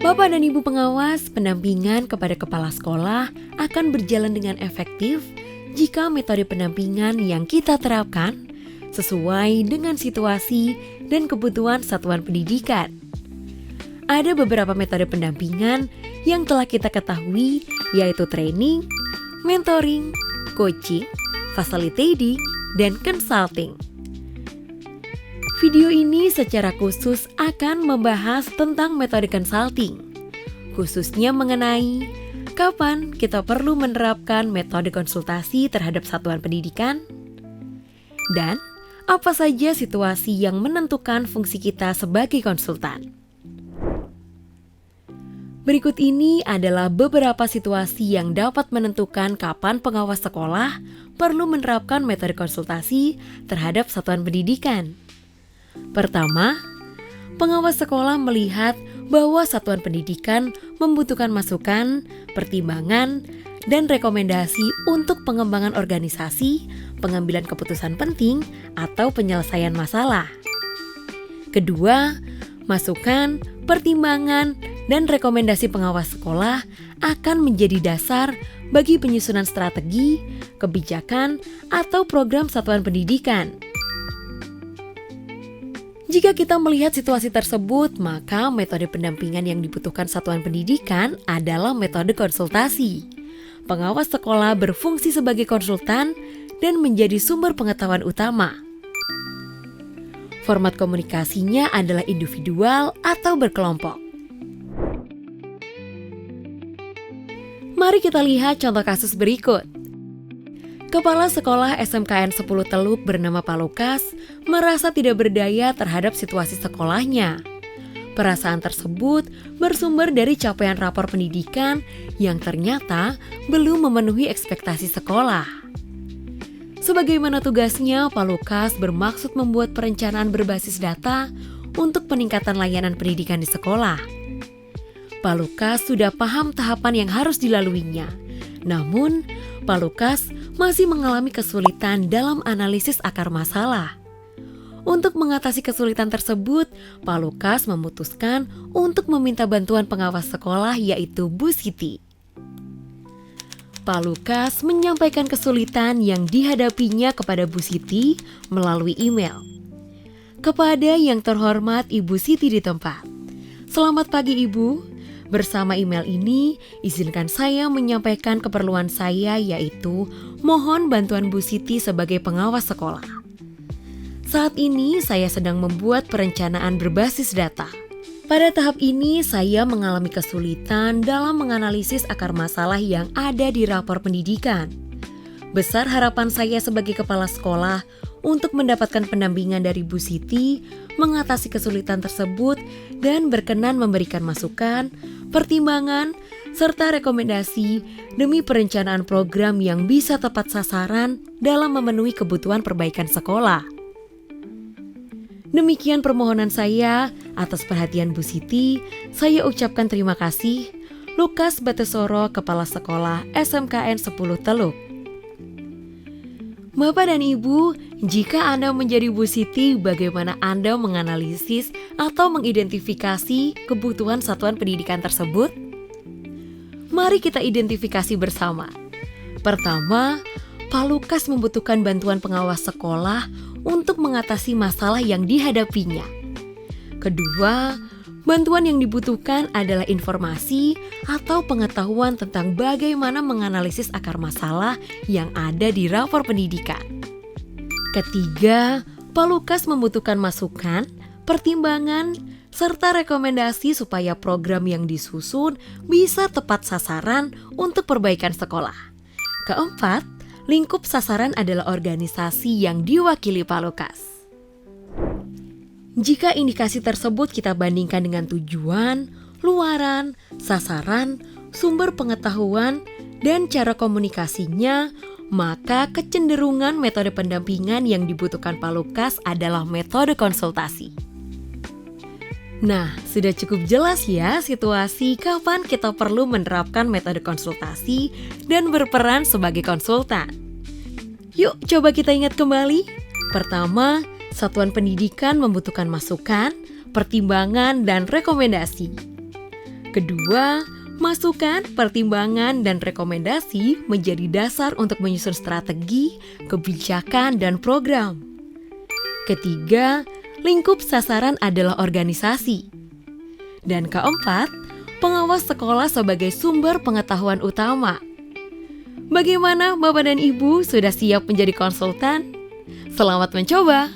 Bapak dan Ibu pengawas, pendampingan kepada kepala sekolah akan berjalan dengan efektif jika metode pendampingan yang kita terapkan sesuai dengan situasi dan kebutuhan satuan pendidikan. Ada beberapa metode pendampingan yang telah kita ketahui, yaitu training, mentoring, coaching, facilitating, dan consulting. Video ini secara khusus akan membahas tentang metode consulting, khususnya mengenai kapan kita perlu menerapkan metode konsultasi terhadap satuan pendidikan, dan apa saja situasi yang menentukan fungsi kita sebagai konsultan. Berikut ini adalah beberapa situasi yang dapat menentukan kapan pengawas sekolah perlu menerapkan metode konsultasi terhadap satuan pendidikan. Pertama, pengawas sekolah melihat bahwa satuan pendidikan membutuhkan masukan, pertimbangan, dan rekomendasi untuk pengembangan organisasi, pengambilan keputusan penting, atau penyelesaian masalah. Kedua, masukan, pertimbangan, dan rekomendasi pengawas sekolah akan menjadi dasar bagi penyusunan strategi, kebijakan, atau program satuan pendidikan. Jika kita melihat situasi tersebut, maka metode pendampingan yang dibutuhkan satuan pendidikan adalah metode konsultasi. Pengawas sekolah berfungsi sebagai konsultan dan menjadi sumber pengetahuan utama. Format komunikasinya adalah individual atau berkelompok. Mari kita lihat contoh kasus berikut. Kepala sekolah SMKN 10 Teluk bernama Pak Lukas merasa tidak berdaya terhadap situasi sekolahnya. Perasaan tersebut bersumber dari capaian rapor pendidikan yang ternyata belum memenuhi ekspektasi sekolah. Sebagaimana tugasnya, Pak Lukas bermaksud membuat perencanaan berbasis data untuk peningkatan layanan pendidikan di sekolah. Pak Lukas sudah paham tahapan yang harus dilaluinya. Namun, Pak Lukas masih mengalami kesulitan dalam analisis akar masalah. Untuk mengatasi kesulitan tersebut, Pak Lukas memutuskan untuk meminta bantuan pengawas sekolah, yaitu Bu Siti. Pak Lukas menyampaikan kesulitan yang dihadapinya kepada Bu Siti melalui email. Kepada yang terhormat Ibu Siti di tempat. Selamat pagi Ibu. Bersama email ini, izinkan saya menyampaikan keperluan saya, yaitu mohon bantuan Bu Siti sebagai pengawas sekolah. Saat ini saya sedang membuat perencanaan berbasis data. Pada tahap ini saya mengalami kesulitan dalam menganalisis akar masalah yang ada di rapor pendidikan. Besar harapan saya sebagai kepala sekolah untuk mendapatkan pendampingan dari Bu Siti mengatasi kesulitan tersebut dan berkenan memberikan masukan, pertimbangan, serta rekomendasi demi perencanaan program yang bisa tepat sasaran dalam memenuhi kebutuhan perbaikan sekolah. Demikian permohonan saya. Atas perhatian Bu Siti, saya ucapkan terima kasih. Lukas Batesoro, Kepala Sekolah SMKN 10 Teluk. Bapak dan Ibu, jika Anda menjadi Bu Siti, bagaimana Anda menganalisis atau mengidentifikasi kebutuhan satuan pendidikan tersebut? Mari kita identifikasi bersama. Pertama, Pak Lukas membutuhkan bantuan pengawas sekolah untuk mengatasi masalah yang dihadapinya. Kedua, bantuan yang dibutuhkan adalah informasi atau pengetahuan tentang bagaimana menganalisis akar masalah yang ada di rapor pendidikan. Ketiga, Pak Lukas membutuhkan masukan, pertimbangan, serta rekomendasi supaya program yang disusun bisa tepat sasaran untuk perbaikan sekolah. Keempat, lingkup sasaran adalah organisasi yang diwakili Pak Lukas. Jika indikasi tersebut kita bandingkan dengan tujuan, luaran, sasaran, sumber pengetahuan, dan cara komunikasinya, maka kecenderungan metode pendampingan yang dibutuhkan Pak Lukas adalah metode konsultasi. Nah, sudah cukup jelas ya situasi kapan kita perlu menerapkan metode konsultasi dan berperan sebagai konsultan. Yuk coba kita ingat kembali. Pertama, satuan pendidikan membutuhkan masukan, pertimbangan, dan rekomendasi. Kedua, masukan, pertimbangan, dan rekomendasi menjadi dasar untuk menyusun strategi, kebijakan, dan program. Ketiga, lingkup sasaran adalah organisasi. Dan keempat, pengawas sekolah sebagai sumber pengetahuan utama. Bagaimana Bapak dan Ibu, sudah siap menjadi konsultan? Selamat mencoba!